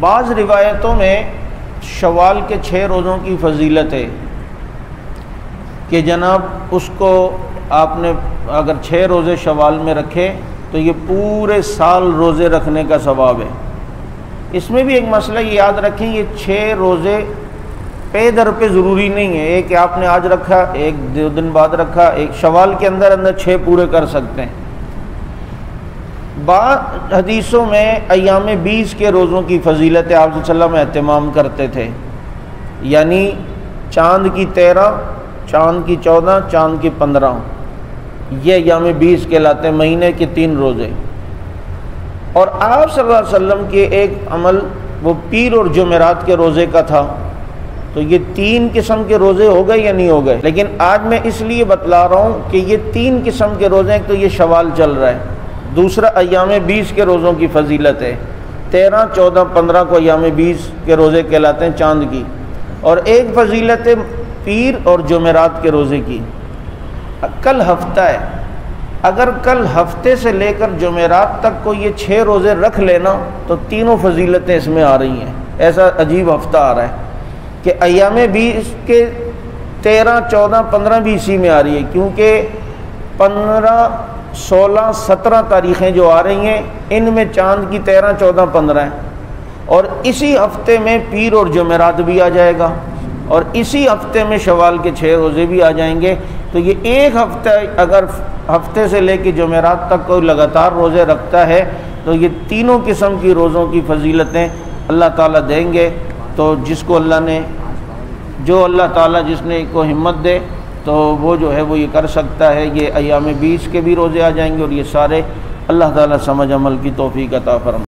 بعض روایتوں میں شوال کے 6 روزوں کی فضیلت ہے کہ جناب اس کو آپ نے اگر 6 روزے شوال میں رکھے تو یہ پورے سال روزے رکھنے کا ثواب ہے۔ اس میں بھی ایک مسئلہ یہ یاد رکھیں، یہ 6 روزے پے در پہ ضروری نہیں ہے، ایک آپ نے آج رکھا، ایک 2 دن بعد رکھا، ایک شوال کے اندر 6 پورے کر سکتے ہیں۔ بعض حدیثوں میں ایام 20 کے روزوں کی فضیلت آپ صلی اللہ علیہ وسلم اہتمام کرتے تھے، یعنی چاند کی 13، چاند کی 14، چاند کی 15، یہ ایام 20 کہلاتے ہیں، مہینے کے 3 روزے۔ اور آپ صلی اللہ علیہ وسلم کے ایک عمل وہ پیر اور جمعرات کے روزے کا تھا، تو یہ 3 قسم کے روزے ہو گئے یا نہیں ہو گئے؟ لیکن آج میں اس لیے بتلا رہا ہوں کہ یہ 3 قسم کے روزے ہیں، تو یہ شوال چل رہا ہے، دوسرا ایام 20 کے روزوں کی فضیلت ہے، 13، 14، 15 کو ایام 20 کے روزے کہلاتے ہیں چاند کی، اور ایک فضیلت ہے پیر اور جمعرات کے روزے کی۔ کل ہفتہ ہے، اگر کل ہفتے سے لے کر جمعرات تک کو یہ 6 روزے رکھ لینا تو تینوں فضیلتیں اس میں آ رہی ہیں۔ ایسا عجیب ہفتہ آ رہا ہے کہ ایام 20 کے 13، 14، 15 بھی اسی میں آ رہی ہے، کیونکہ 15، 16، 17 تاریخیں جو آ رہی ہیں ان میں چاند کی 13، 14، 15 ہیں، اور اسی ہفتے میں پیر اور جمعرات بھی آ جائے گا، اور اسی ہفتے میں شوال کے 6 روزے بھی آ جائیں گے۔ تو یہ ایک ہفتہ اگر ہفتے سے لے کے جمعرات تک کوئی لگاتار روزے رکھتا ہے تو یہ تینوں قسم کی روزوں کی فضیلتیں اللہ تعالیٰ دیں گے۔ تو جس کو اللہ نے، جو اللہ تعالیٰ جس نے کو ہمت دے تو وہ جو ہے وہ یہ کر سکتا ہے۔ یہ ایام 20 کے بھی روزے آ جائیں گے، اور یہ سارے اللہ تعالیٰ سمجھ عمل کی توفیق عطا فرمائے۔